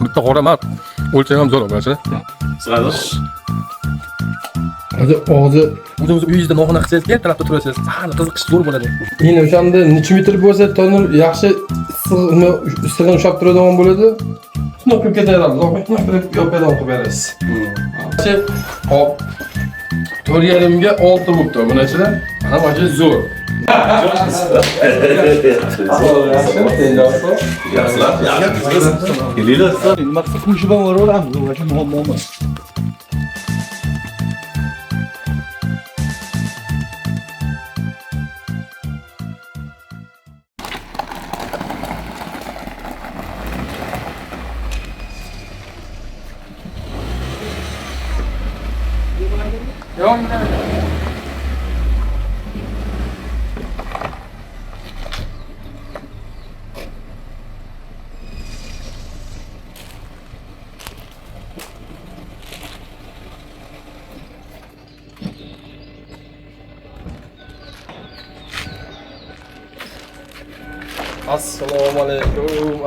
Bitta qoraman. O'lcham ham zo'r bo'lsa. Sirada. O'zi uyingizda noxuna qilsangiz, tarafda turasiz. Sahar qiziqish zo'r bo'ladi. Endi o'shanda necha metr bo'lsa, tonir yaxshi issig'ini ushlab turadigan bo'ladi. Shuni qilib ketadi. Zo'rlikni qilib yo'qadan qilib berasiz. Hop. 4,5 ga 6 bo'libdi. Bunachilar mana mana zo'r. Maqsad qo'shib ham o'raveramiz. Bu uchun muammo emas.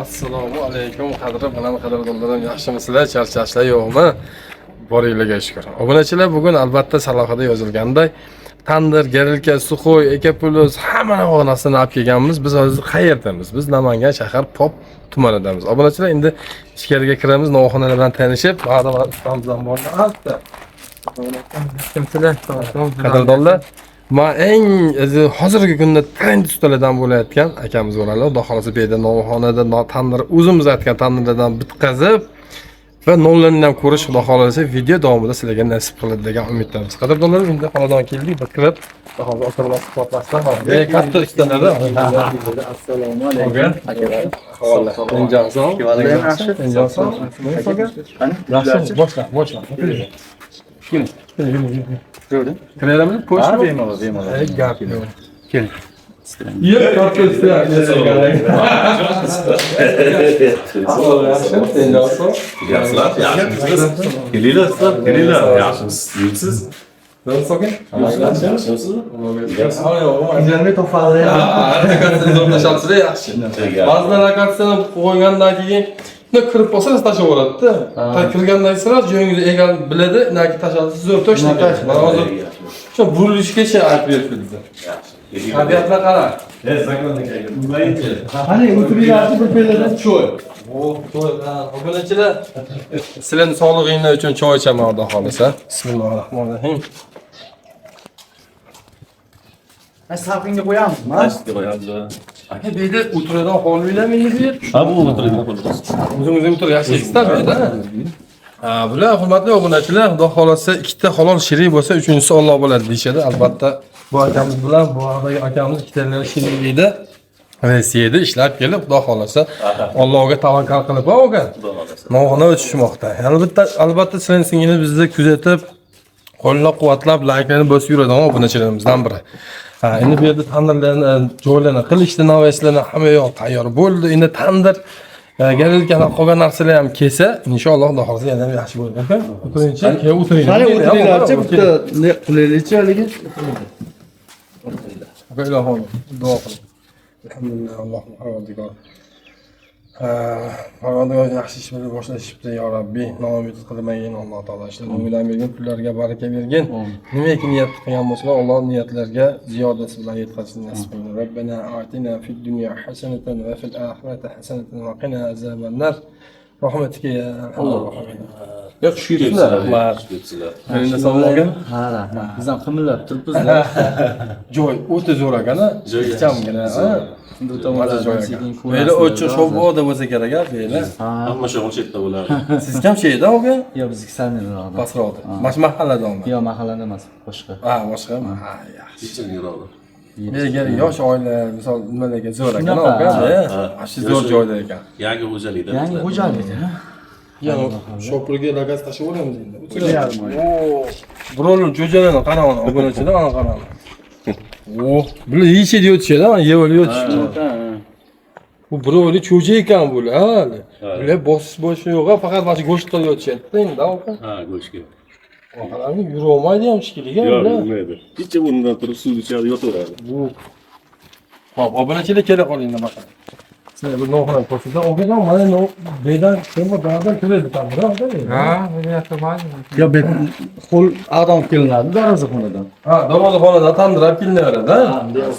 Assalomu alaykum. Qadrdonlarim, yaxshimisizlar? Charchashlar yo'qmi? Boringlarga shukr. Obunachilar, bugun albatta salohiyada yozilganday tandir, garilka, suxoy, ekapulus hamma narsani olib kelganmiz. Biz hozir qayerdamiz? Biz Namangan shahar Pop tumanidamiz. Obunachilar, endi ichkariga kiramiz, noxonalar bilan tanishib, ba'zi ustamizdan bordi. Albatta. Qadrdonlar, men eng hozirgi kunda trend ustalardan bo'layotgan akamiz bo'ladi. Xudo xolasa bu yerda noxonada tandir o'zimiz aytgan tandirlardan bitkazib va nonlarni ham ko'rish xudo xolasa video davomida sizlarga nasib qiladi degan umiddamiz. Qadrdonlarim, endi xonadon keldik, bir kirib, xudo xolasa o'tirib suhbatlashsak. Katta ustalarda. Assalomu alaykum. Havola. Injozon. Yaxshi. Injozon. Yaxshi. Boshla. Kim? Gördün? Kiraylarmi? Qo'shib. Bemalol. Gap. Kel. Yep, katta usta. Yaxshimisiz? Ben sokin. Güzelmi to'xtaldi. Zo'rlashasizlar yaxshi. Ba'zilar akatsini qo'ygandan keyin kirib qolsa tashlab yuboradi-da. Kirgandan keyin joyingizni egal biladi, naki tashlasa zo'r to'shlaydi. Mana hozir shu burilishgacha aytib beribdi. Tabiatlar qara. Qani o'tirganlar bir peladan choy. Obunachilar, sizlarning sog'lig'inglar uchun choy ichaman, xudo xolasa. Bismillahirrohmanirrohim. Safingga qo'yamizmi? Aka, bu yerda o'tiradigan holinglarmi endi? Ha, bu o'tirib O'zingiz ham o'tirib yashaysiz-da bu yerda. Bular hurmatli obunachilar, xudo xolasa ikkita halol shirik bo'lsa, uchinchisi Alloh bo'ladi deyshadi. Albatta, bu akamiz bilan bu akamiz ikkalari shiriklikda Rossiyada ishlab kelib, xudo xolasa Allohga tavakkal qilib olgan. Noxona o'tishmoqda. Albatta sizlarning singlingiz bizni kuzatib, qo'llab-quvvatlab, layklarni bosib yuradigan obunachilarimizdan biri. Endi bu yerda tandirlarni, joylarni, qilishni, navashlarni hamma yoq tayyor bo'ldi. Endi tandir garilgan qolgan narsalar ham kelsa, inshaalloh xudo xolasa yana yaxshi bo'ladi. Aka, o'tiringchi. O'tiring. Qani o'tiringlarchi, bitta qulaylikchi haligi. Aka, ilohim, duo qiling. Alhamdulillah, Allohning parvardigori. Parvardigor yaxshi ish bilan boshlashibdi, yo Robbi. Noumid qilmagin Alloh taolo. Ishlarni o'ngdan bergin, pullarga baraka bergin. Nimaiki niyat qilgan bo'lsalar, Alloh niyatlarga ziyodasi bilan yetkazishni nasib qilsin. Robbana atina fid dunya hasanatan va fil oxirati hasanatan va qina azabannar. Rahmatika ya Alloh. Yo'q, shukr. Endi sog'lom. Ha, rahmat. Biz ham qimillab turibmiz-da. Joy o'ta zo'r ekan-a? Ichamgina, ha. Böyle ocho shoboda bo'lsa kerak a, böyle. Hamma shog'il chetda bo'ladi. Siz ham sheyda oga? Yo'q, bizniki salniroqda. Pastroqda. Mash mahalladami? Yo'q, mahallada emas, boshqa. Ha, boshqami? Ha, yaxshi. Ichingiradi. Menga yosh oila, misol nimalarga zo'r ekan oga. Shu zo'r joyda ekan. Yangi xo'jalikda. Yangi xo'jalik-da. Yana shopurga lagaz tashib olamiz endi. Oo, birovlar jo'jalarni qarang, obunachilar ana qarang. Oo, bular yeyishadi o'tishadi, mana yeb olib o'tishdi. Bu birovli cho'ja ekan bular, ha. Bular bosish bo'lishi yo'q, faqat mana go'sht qilib o'tishadi endi, oqa. Ha, go'shtga. Qarang, yurolmaydi ham shikiliga bular. Yo'q, bo'lmaydi. Kecha o'rnidan turib suv ichadi, yotaveradi. Xo'p, obunachilar kela qolinglar baqa. Bu no'xani ko'rsatsa, o'qigan mana no beydan kimga ba'dan kiradi tamda. Ha, bo'lyapti ba'zi. Yo, bet qo'l adam kelinadi darvozaxonadan. Ha, darvozaxonadan tandirab kelinaveradi.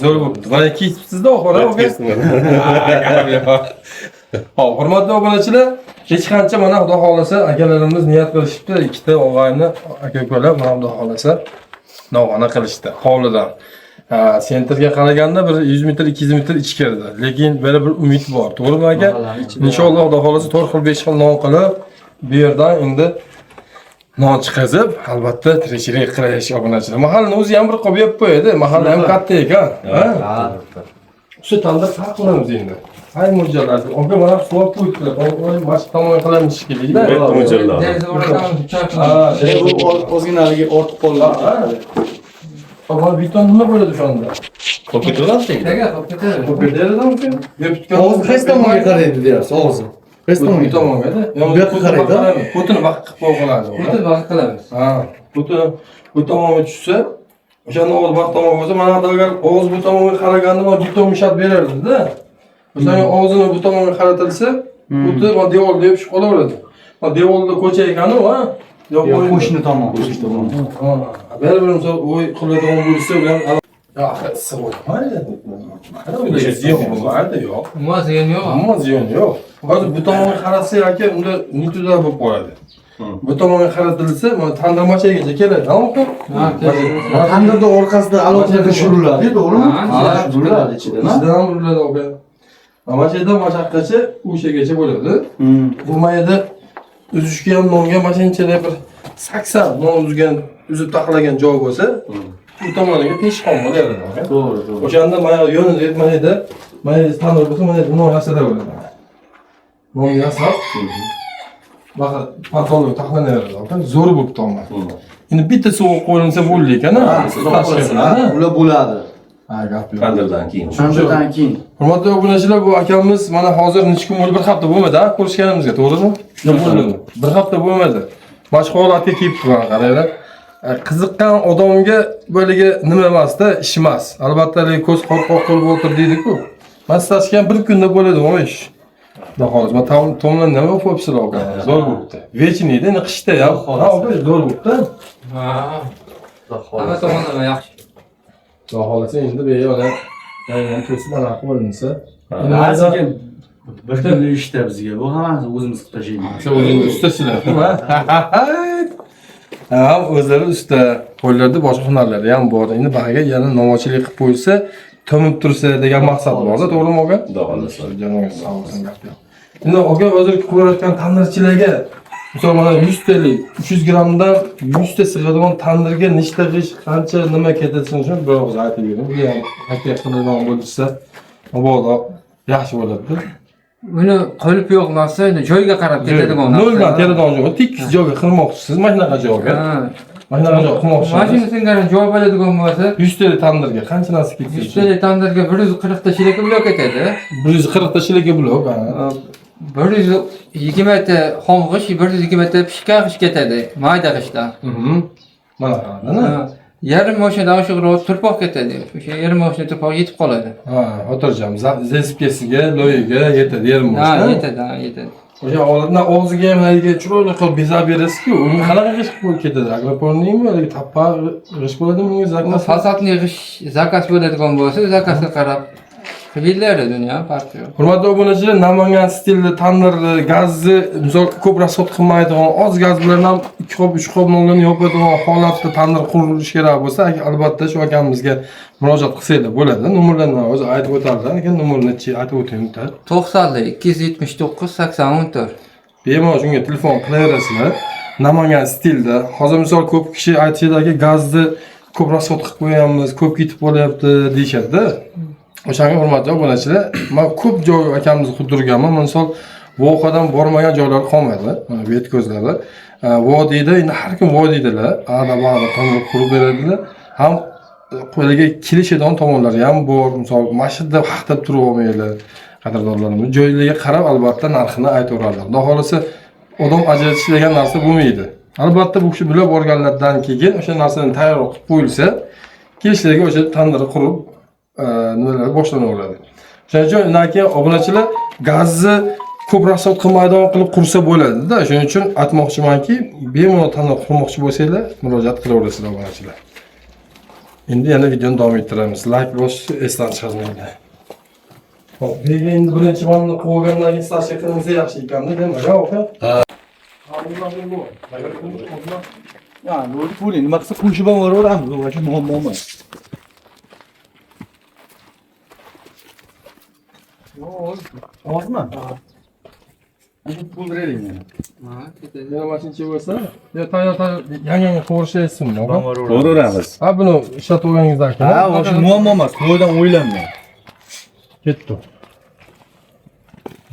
Zo'r bo'pti. Mana kechibsizda oxiri o'qi. Hop, hurmatli obunachilar, hech qancha mana Xudo xolasa akalarimiz niyat qilishibdi, ikkita og'ayni aka-ukalar mana Xudo xolasa novxona qilishdi hovlidan. Sentrga qaraganda bir 100 metr, 200 metr ichkarida. Lekin mana bir umid bor, to'g'rimi aka? Inshaalloh Xudo xolasa 4 xil 5 xil non qilib, bu yerdan endi non chiqazib, albatta tirikchilik qilish obunachilar. Mahallani o'zi ham bir qo'yib qo'yadi. Mahalla ham katta ekan. Ha? Shu tandir farq qilamiz endi. Hay mo'ljallar. Oga mana suv qo'yibdilar. Oy, mashq tomon qilamiz shekilli. Mo'ljallar. Ha, Bu o'zginaligi ortiq qolgan. Baba beton nima bo'ladi o'shanda? Qo'pitadi. Qo'pitadimi sen? Og'iz qaysi tomonga qaraydi deyapsiz, og'izi. Qaysi tomonga? tomonga-da. Bu yoqqa qaraydi. Qo'tini vaqt qilib qo'yiladi. O'tib vaqt qilamiz. Ha, bu tomonga tushsa, o'shanda og'iz vaqt tomonga bo'lsa, mana agar og'iz bu tomonga qaraganda mana beton mushat berardi-da. O'shanda og'zini bu tomonga qaratilsa, o'ti mana devorga yopishib qolaveradi. Mana devorda ko'cha ekanu, ha? Yo'q, qo'shni tomon. Qo'shni tomon. Baribir misol o'y qiladigan bo'lsa bilan ya issiq bo'lmaydi. Mana o'sha ziyon bo'lmaydi, yo'q. Umuman ziyon yo'q. Ammo ziyon yo'q. Hozir bu tomonga qarasak aka, unda nituda bo'lib qoladi. Bu tomonga qaratilsa, mana tandir machagacha keladi, aniqmi? Tandirda orqasida alohida tushiriladi, to'g'rimi? Ha, tushiriladi ichida. Ichidan ham uriladi aka. Machada mashaqqacha o'shagacha bo'ladi. Bu mayda uzishga ham nonga mashinchada bir 80 non uzib taqlagan joy bo'lsa, bu tomoniga teshib qolmaydi aka. To'g'ri. O'shanda mana yo'lni mayda tandir bo'lsa, mana non yasada bo'ladi. Non yasab, baqa patolog taqlanaveradi aka. Zo'r bo'lib tomon. Endi bitta suv qo'yilsa bo'ldi ekan, Ular bo'ladi. Ha, gap yo'q. Tandirdan keyin. Tandirdan keyin. Hurmatli obunachilar, bu akamiz mana hozir necha kun bo'ldi, bir hafta bo'lmadi, ko'rishganimizga, to'g'rimi? Bo'ldi. Bir hafta bo'lmadi. Boshqa holatga kelib turgan, qaranglar. Qiziqqan odamga bo'liga nima emasda, ish emas. Albatta, ko'z qo'rqoq qilib o'tir deydi-ku. Maslashgan bir kunda bo'ladi bu ish. Xudo xolos, men tomdan nima bo'psiz aka? Zo'r bo'libdi. Vechiniyda, qishda ham. Ha, zo'r bo'libdi. Ha. Hamma tomonlama yaxshi. Xudo xolasa endi bu yo'la yangi to'sib mana qo'linsa. Hozirga bir kunlik ishda bizga bu hammasi o'zimiz qilib tashlaymiz. Siz o'zingiz ustasizlar, ha, o'zlari usta. Qo'llarda boshqa hunarlari ham bor. Endi ba'ga yana novochilik qilib qo'ysa, tomib tursa degan maqsad bor-da, to'g'rimi aka? Xudo xolasa. Janob sog' bo'lsin gap yo'q. Endi aka hozir qilayotgan tandirchilarga misol mana 100 talik, 300 grammdan 100 ta sig'adigan tandirga nechta g'ish, qancha nima ketadi shuni bir og'iz aytib bering. Bu ham haqiqat qiladigan bo'lsa, mabodo yaxshi bo'ladi. Buni qilib yo'q narsa, joyga qarab ketadigan narsa. Noldan teradan joy, tekis joyga qilmoqchisiz, mana shunaqa joyga. Ha. Mana shunaqa joy qilmoqchisiz. Mashina singari joy bo'ladigan bo'lsa, 100 talik tandirga qancha narsa ketadi? 100 ta tandirga 140 ta shilaka blok ketadi. 140 ta shilaka blok, ha. 120 ta xom g'ish, 120 ta pishgan g'ish ketadi, mayda g'ishdan. Mana qara. Yarim mashinadan oshiqroq turpoq ketadi. O'sha yarim mashina turpoq yetib qoladi. Ha, xotirjam. Zespesiga, loyiga yetadi, yarim mashina. Ha, yetadi, yetadi. O'sha olatdan og'ziga ham haliga chiroyli qilib bezab berasiz-ku, uni qanaqa g'ish qilib ketadi? Agroporniymi, yoki tappa g'ish bo'ladimi unga zakaz? Fasatli g'ish zakaz bo'ladigan bo'lsa, zakazga qarab qilinglar dunyo farqi yo'q. Hurmatli obunachilar, Namangan stilli tandirli, gazni, misol ko'p rasxod qilmaydigan, oz gaz bilan ham 2 qop, 3 qop nonlarni yopadigan holatda tandir qurish kerak bo'lsa, albatta shu akamizga murojaat qilsanglar bo'ladi. Nomerlarni o'zi aytib o'tarlar, lekin nomerni aytib o'taymi. 90 279 8014. Bemalol shunga telefon qilaverasizlar. Namangan stilda. Hozir misol ko'p kishi aytishadiki, gazni ko'p rasxod qilib qo'yamiz, ko'p ketib qolyapti deyshadi. O'shanga hurmatli obunachilar, men ko'p joy akamizni qidirganman. Misol voqadan bormagan joylar qolmadi. Mana bu ko'zlarda. Vodiyda endi har kim vodiydalar, ana-bana tandir qurib beradilar. Ham qo'liga kelishadigan tomonlari ham bor. Misol mashinada haqtab turib olmaylar. Qadrdonlarimiz joylarga qarab albatta narxini aytaveradilar. Xudo xolasa odam ajratish degan narsa bo'lmaydi. Albatta bu kishi bilib borganlardan keyin o'sha narsani tayyor qilib qo'yilsa, kelishlarga o'sha tandirni qurib nimalar boshlanaveradi. Shuning uchun undan keyin obunachilar gazni ko'p rasod qilmaydigan qilib qursa bo'ladi-da. Shuning uchun aytmoqchimanki, bemalol tanlab qurmoqchi bo'lsanglar, murojaat qilaverasizlar obunachilar. Endi yana videoni davom ettiramiz. Like bosishni esdan chiqarmanglar. Hop, endi birinchi bo'lib qo'ygandan keyin starsha qilmasa yaxshi ekan-da, demak, aka. Yani o'zi puli nima qilsa qo'shib ham yuboraveramiz, u boshqa muammo emas. Ozmi? Bu pul bering meni. Ha, ketadi. Yana mashincha bo'lsa, yo tayyor yangi qo'rishaysinmi? Yuboraveramiz. Ha, buni ishlatib olganingizdan keyin. Ha, o'sha muammo emas, to'ydan o'ylanmang. Ketdi.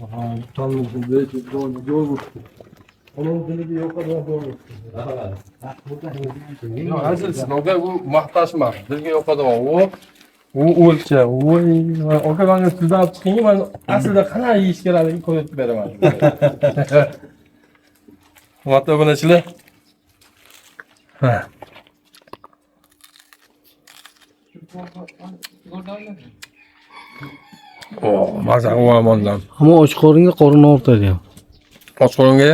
Aha, tanlashni deydi, yo'l bo'ldi. Onun diliga yo'qadan bo'ldi. Yo'q, azizsin, oga bu maqtashmas. Dilga yo'qadan u o'lcha. Voy, oga menga tuzatib chiqing, men aslida qanday yeyish kerakligini ko'rsatib beraman. Hurmatli obunachilar. Ha. Oh, maza qilmamondan. Ammo och qoringa qorin ortadi ham. Och qoringa.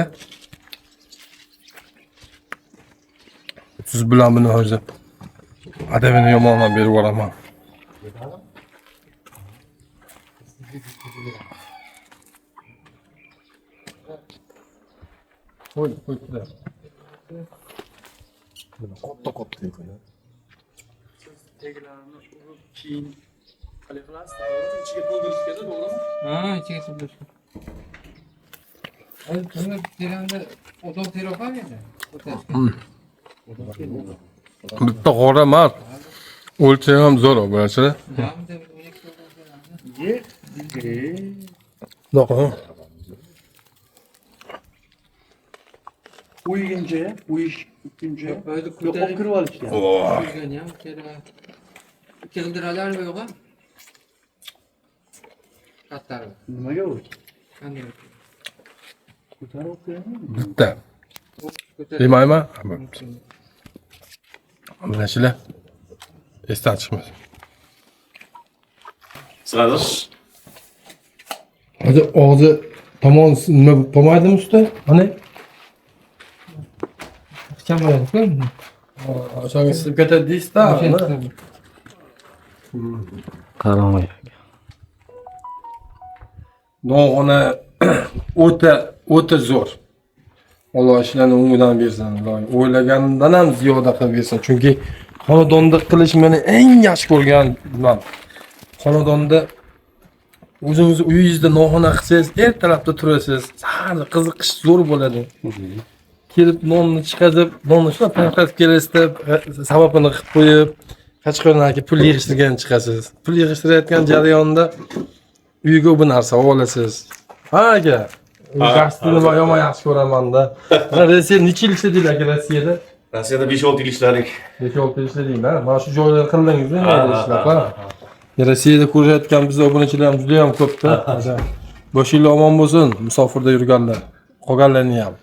Siz bilan buni hozir adabini yomondan berib yuboraman. Qo'y. Qopta ekan. Teglarini urib keyin qilib qilasiz. Ichiga to'ldirish kerak, to'g'rimi? Ha, ichiga to'ldirish. Ay, buni teranda odoq teroqam edi. Bitta qora emas. O'lcham ham zo'r bo'lachi. Yo'q. Uyguncha, uyish ikkinchi. Böyle Yo'q, kirib olishgan. Ham kerak. Keldiradilar yo'q? Qattar. Nimaga u? Qanday? Ko'tarib qo'yaymi? Bitta. Demayman? Obunachilar. Esdan chiqmas. Sırada. Hozir og'zi tomon nima bo'lmaydimi usta? Mana Kim bo'ladi-ku? o'shanga silib ketadi deysiz-da. Qaramay. Dog'ona o'ta zo'r. Alloh ishlarni o'ngidan bersin. O'ylagandan ham ziyoda qilib bersin. Chunki xonadonda qilish meni eng yaxshi ko'rgan man. Xonadonda o'zingiz uyingizda noxona qilsangiz, ertalabda turasiz. Sahar qiziqish zo'r bo'ladi. Kelib nonni chiqazib, nonni shu tayyorlab kelasizda, sababini qilib qo'yib, qachqirdan aka pul yig'ishtirgan chiqasiz. Pul yig'ishtirayotgan jarayonda uyga bu narsa olasiz. Ha aka. Gazetini yomon yaxshi ko'raman-da. Rossiya necha yil ishladingiz aka Rossiyada? Rossiyada 5-6 yil ishladik. 5-6 yil ishladinglar. Mana shu joylarda qildingiz-mi? Ishlar. Rossiyada ko'rayotgan biz obunachilarimiz juda ham ko'p-da. Boshinglar omon bo'lsin, musofirda yurganlar, qolganlarni ham.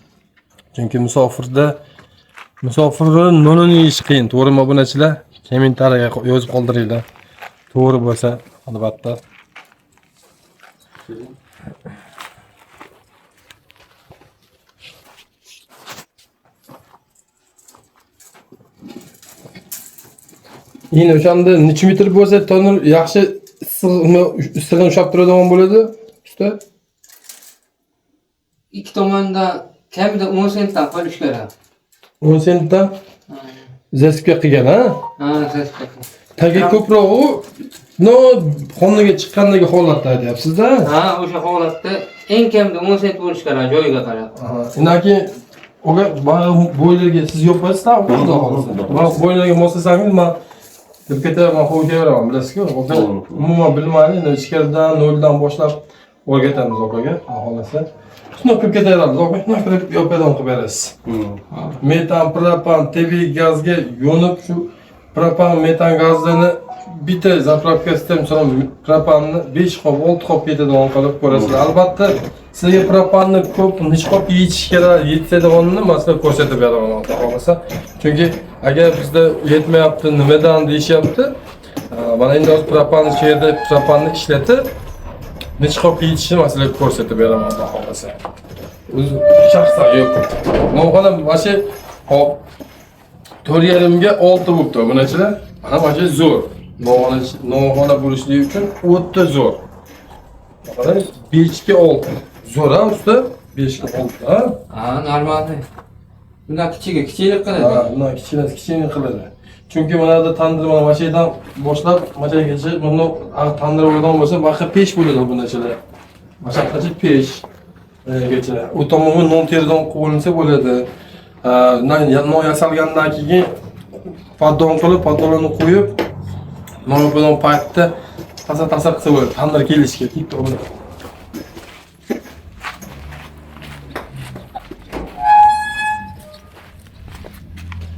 Chunki musofirning nonini yeyish qiyin, to'g'rimi obunachilar? Kommentariyaga yozib qoldiringlar. To'g'ri bo'lsa, albatta. Yine o'shanda necha metr bo'lsa, tonir yaxshi issig'ini ushlab turadigan bo'ladi, usta? İki tomonda kamida 10 sentdan qolish kerak. 10 sentdan zaspga qilgan, ha? Ha, zaspga. Tagi ko'proq u xonaga chiqqandagi holatda aytyapsiz-da? Ha, o'sha holatda eng kamida 10 sent bo'lish kerak joyiga qarab. Undan keyin bo'ylarga siz yopasiz-da, xudo xolisa. Bo'ylarga moslasangiz, men deb ketaman, qo'yaveraman, bilasizku. Umuman bilmayman, ichkaridan, noldan boshlab o'rgatamiz okaga, xolisa. Shuni qilib ketaveramiz, aka. Shuni qilib yopadan qilib berasiz. Metan, propan, tabiiy gazga yo'nib shu propan, metan gazlarini bitta zapravkasida masalan propanni 5 qop, 6 qop ketadigan qilib ko'rasizlar. Albatta, sizga propanni ko'p, necha qop yeyish kerak, yetadiganini masalan ko'rsatib beraman, xohlasa. Chunki agar bizda yetmayapti, nimadan deyishyapti, mana endi propanni shu yerda propanni ishlatib, necha qop yetishini masalan ko'rsatib beraman xudo xohlasa. O'zi shaxsan yo'q. Novxona vashi hop 4,5 ga 6 bo'libdi obunachilar. Mana vashi zo'r. Novxona bo'lishligi uchun o'ta zo'r. Qarang 5 ga 6. Zo'r ha usta? 5 ga 6 ha? Ha, normal. Bundan kichiklik qiladi. Ha, bundan kichiklik qiladi. Chunki mana da tandir mana mashinadan boshlab mashinaga buni tandir o'rdan bo'lsa, baqa pesh bo'ladi obunachilar. Mashaqqatli pesh. Gacha. U tomoni non teridan qo'yilsa bo'ladi. Non yasalgandan keyin podon qilib, podolni qo'yib, non bilan paytda tasa qilsa bo'ladi. Tandir kelishga ketdi uni.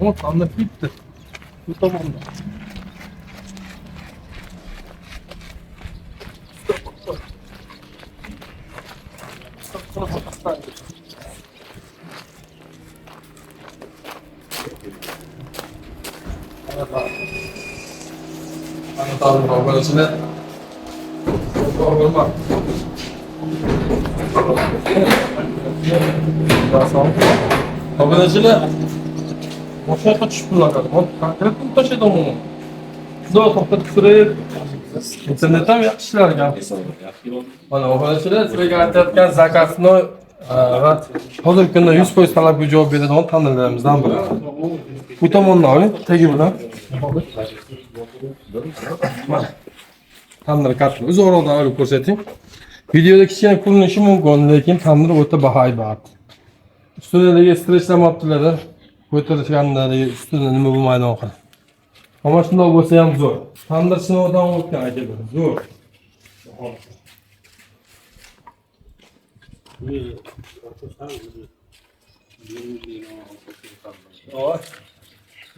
O tandır bitti. Bu tamam da. Anlatalım babasına. Olmaz. Babasına. Boşuna tutup kullanalım. Konkretini taşıdım onu. Şurada toplatıp sırayı internetten mi yapmışlar ya? Bana o kadar şeyler sürekli aytayotgan zakasını hozirgi kunda 100% talabga javob beradigan tandirlarimizdan biri. Bu tomondan oling, tagi bilan. Tandir katta. O'z o'rnidan olib ko'rsating. Videoda kichkina ko'rinishi mumkin, lekin tandir o'ta bahaybat. Ustidagi stresslamabdilar. Ko'tarishganlari ustida nima bo'lmaydi oxir. Ammo shunday bo'lsa ham zo'r. Tandir sinovdan o'tgan akalar, zo'r.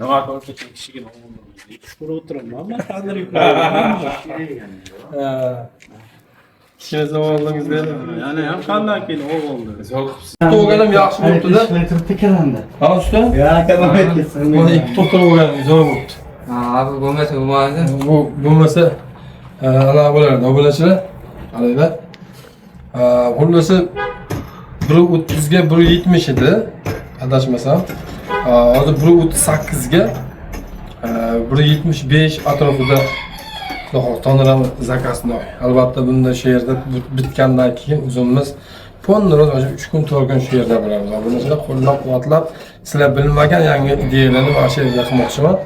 Nima qilib kishiga shukr o'tiraman. Men tandir yukladim. Kichkina zamoningizda yana ham qanday keyin o'g'ildi. To'ganim yaxshi bo'libdi-da. Tekrarda. Ha usta? Ya, kamon ketsin. Mana ikki to'xtab o'rganim zo'r bo'libdi. Ha, bu bo'lmasa bo'lmaydi. Bu bo'lmasa ana bo'lardi, obunachilar. Qaranglar. Xullasi 1.30 ga 1.70 edi, adashmasam. Hozir 1.38 ga 1.75 atrofida tonram zakasni. Albatta bunda shu yerda bitgandan keyin o'zimiz fondiroz 3 kun 4 kun shu yerda bo'lamiz. Obunachilar qo'llab-quvvatlab, sizlar bilmagan yangi ideyalarni mana shu yerda qilmoqchiman.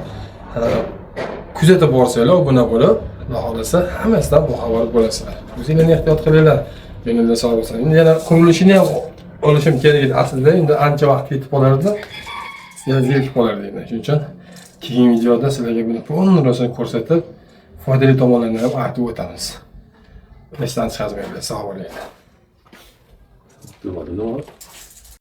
Kuzatib borsanglar, obuna bo'lib, Xudo xolasa hammasidan boxabar bo'lasizlar. O'zinglarni ehtiyot qilinglar. Menimda sog' bo'lsin. Endi yana qurilishini ham olishim kerak edi. Aslida endi ancha vaqt ketib qolardi. Sizlar zerikib qolardi endi. Shuning uchun keyingi videoda sizlarga buni to'g'ri ko'rsatib, foydali tomonlarini ham aytib o'tamiz. Esdan chiqarmanglar, sog' bo'linglar.